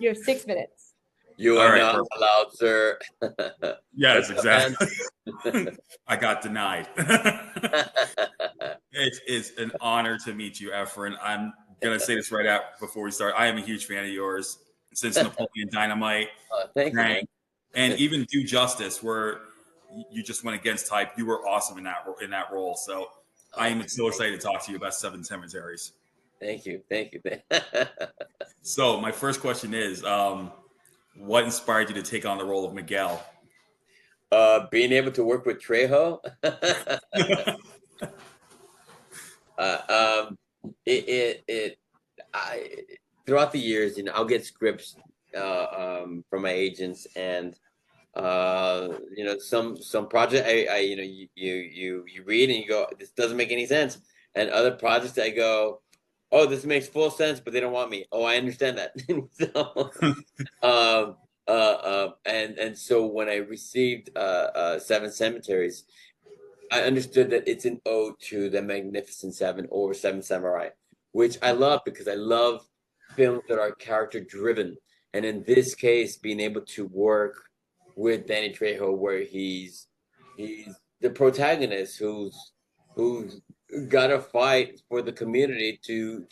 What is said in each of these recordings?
You have 6 minutes. You All are right, not perfect. allowed, sir. Yes, What's up, man? exactly. I got denied. It's an honor to meet you, Efren. I'm gonna say this right out before we start. I am a huge fan of yours since Napoleon Dynamite, Thank you, man. Crank, and even Do Justice, where you just went against type. You were awesome in that role. So I am so excited to talk to you about Seven Cemeteries. Thank you. Thank you. So my first question is, what inspired you to take on the role of Miguel? Being able to work with Trejo. I throughout the years, I'll get scripts from my agents, and some project you read and you go, this doesn't make any sense, and other projects I go, oh, this makes full sense, but they don't want me. Oh, I understand that. And so when I received Seven Cemeteries, I understood that it's an ode to the Magnificent Seven or Seven Samurai, which I love because I love films that are character driven. And in this case, being able to work with Danny Trejo, where he's the protagonist who's got to fight for the community to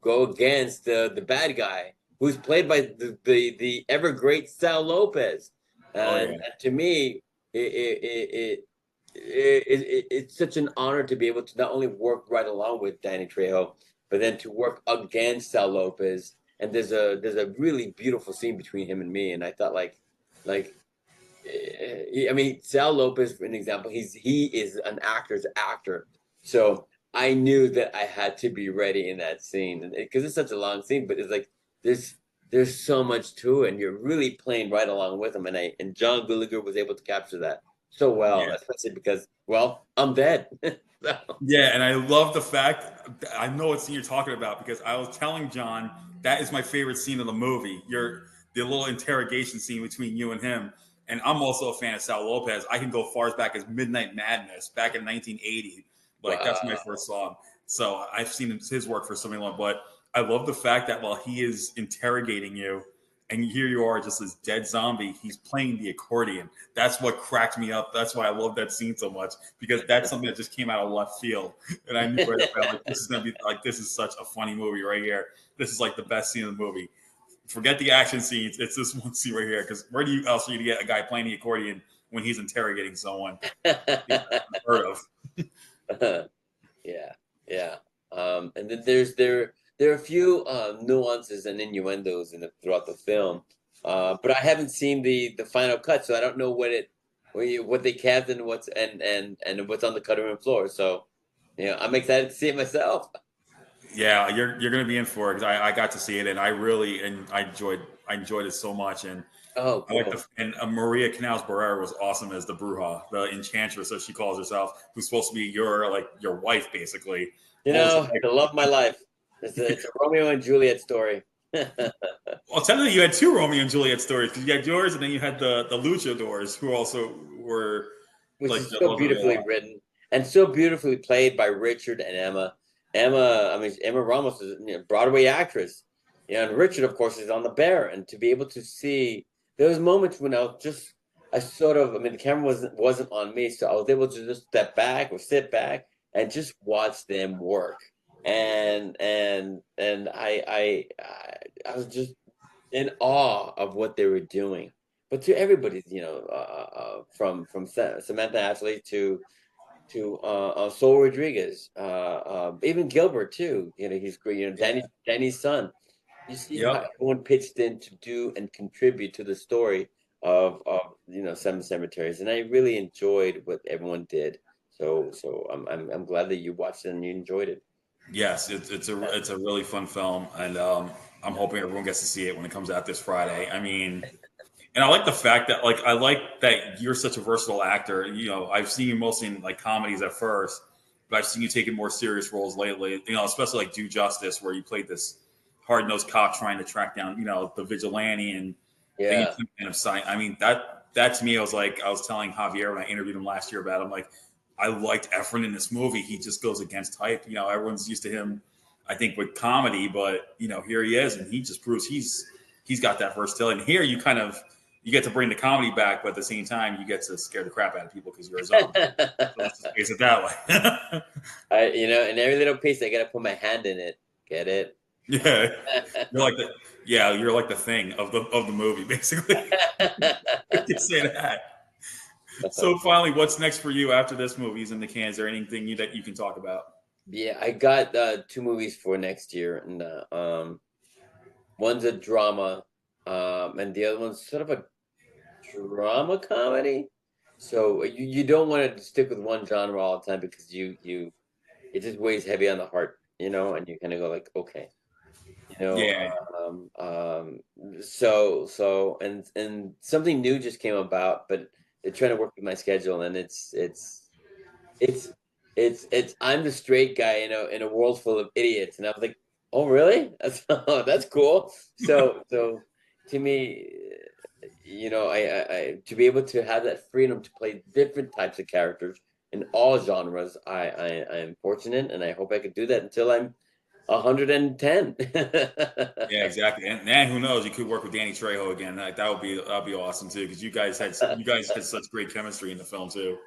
go against the bad guy, who's played by the ever great Sal Lopez. And to me, it's such an honor to be able to not only work right along with Danny Trejo, but then to work against Sal Lopez. And there's a really beautiful scene between him and me. And I thought I mean, Sal Lopez, for an example, he is an actor's actor. So I knew that I had to be ready in that scene, because it's such a long scene. But it's like there's so much to it, and you're really playing right along with him. And John Gallagher was able to capture that so well, especially because, well, I'm dead. So. Yeah, and I love the fact, I know what scene you're talking about, because I was telling John that is my favorite scene of the movie. The little interrogation scene between you and him. And I'm also a fan of Sal Lopez. I can go far as back as Midnight Madness back in 1980. Like, that's my first song. So I've seen his work for so many long. But I love the fact that while he is interrogating you, and here you are, just this dead zombie, he's playing the accordion. That's what cracked me up. That's why I love that scene so much, because that's something that just came out of left field. And I knew right away, like, this is going to be like, this is such a funny movie right here. This is like the best scene in the movie. Forget the action scenes. It's this one scene right here. Because where else are you to get a guy playing the accordion when he's interrogating someone? Heard of. Yeah. And then there are a few nuances and innuendos throughout the film, but I haven't seen the final cut, so I don't know what they kept and what's on the cutting room floor. So, I'm excited to see it myself. Yeah, you're going to be in for it, because I got to see it, and I enjoyed it so much. And cool. Maria Canals Barrera was awesome as the Bruja, the enchantress, as she calls herself, who's supposed to be your wife, basically. The love of my life. It's a Romeo and Juliet story. Well, technically, you had two Romeo and Juliet stories, because you had yours, and then you had the Luchadors, who also were, which is so beautifully written and so beautifully played by Richard and Emma. Emma Ramos is a Broadway actress, and Richard, of course, is on The Bear. And to be able to see, there was moments when the camera wasn't on me, so I was able to just step back or sit back and just watch them work. And I was just in awe of what they were doing. But to everybody, from Samantha Ashley to Sol Rodriguez, even Gilbert too. He's great. Danny's son. You see how everyone pitched in to do and contribute to the story of Seven Cemeteries, and I really enjoyed what everyone did. So I'm glad that you watched it and you enjoyed it. Yes, it's a really fun film, and I'm hoping everyone gets to see it when it comes out this Friday. I mean, and I like the fact that I like that you're such a versatile actor. I've seen you mostly in comedies at first, but I've seen you taking more serious roles lately. Especially like Do Justice, where you played this hard-nosed cop trying to track down the vigilante, and then you end up signing. I mean, that to me, I was telling Javier when I interviewed him last year about it, I'm like, I liked Efren in this movie. He just goes against type. Everyone's used to him, I think, with comedy, but here he is, and he just proves he's he's got that versatility. And here you get to bring the comedy back, but at the same time you get to scare the crap out of people because you're a zombie. So let's just face it that way. In every little piece, I gotta put my hand in it. Get it? Yeah, you're like the thing of the movie, basically. You can say that. So finally, what's next for you after this movie's in the can? Is there anything that you can talk about? Yeah, I got 2 movies for next year, and one's a drama, and the other one's sort of a drama comedy. So you don't want to stick with one genre all the time because it just weighs heavy on the heart, and you kind of go like, okay, Yeah. So and something new just came about, but they're trying to work with my schedule, and it's I'm the straight guy, in a world full of idiots, and I was like, oh really? That's cool. So to me, I to be able to have that freedom to play different types of characters in all genres, I am fortunate, and I hope I could do that until I'm 110. Yeah, exactly. And who knows? You could work with Danny Trejo again. Like, that'd be awesome too, because you guys had such great chemistry in the film too.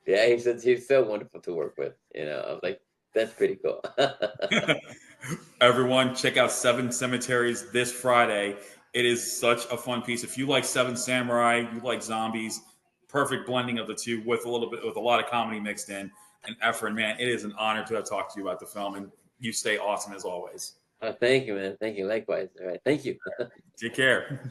Yeah, he's so wonderful to work with. I was like, that's pretty cool. Everyone, check out Seven Cemeteries this Friday. It is such a fun piece. If you like Seven Samurai, you like zombies, perfect blending of the two with a lot of comedy mixed in. And Efren, man, it is an honor to have talked to you about the film, and you stay awesome as always. Thank you, man. Thank you. Likewise. All right. Thank you. Take care.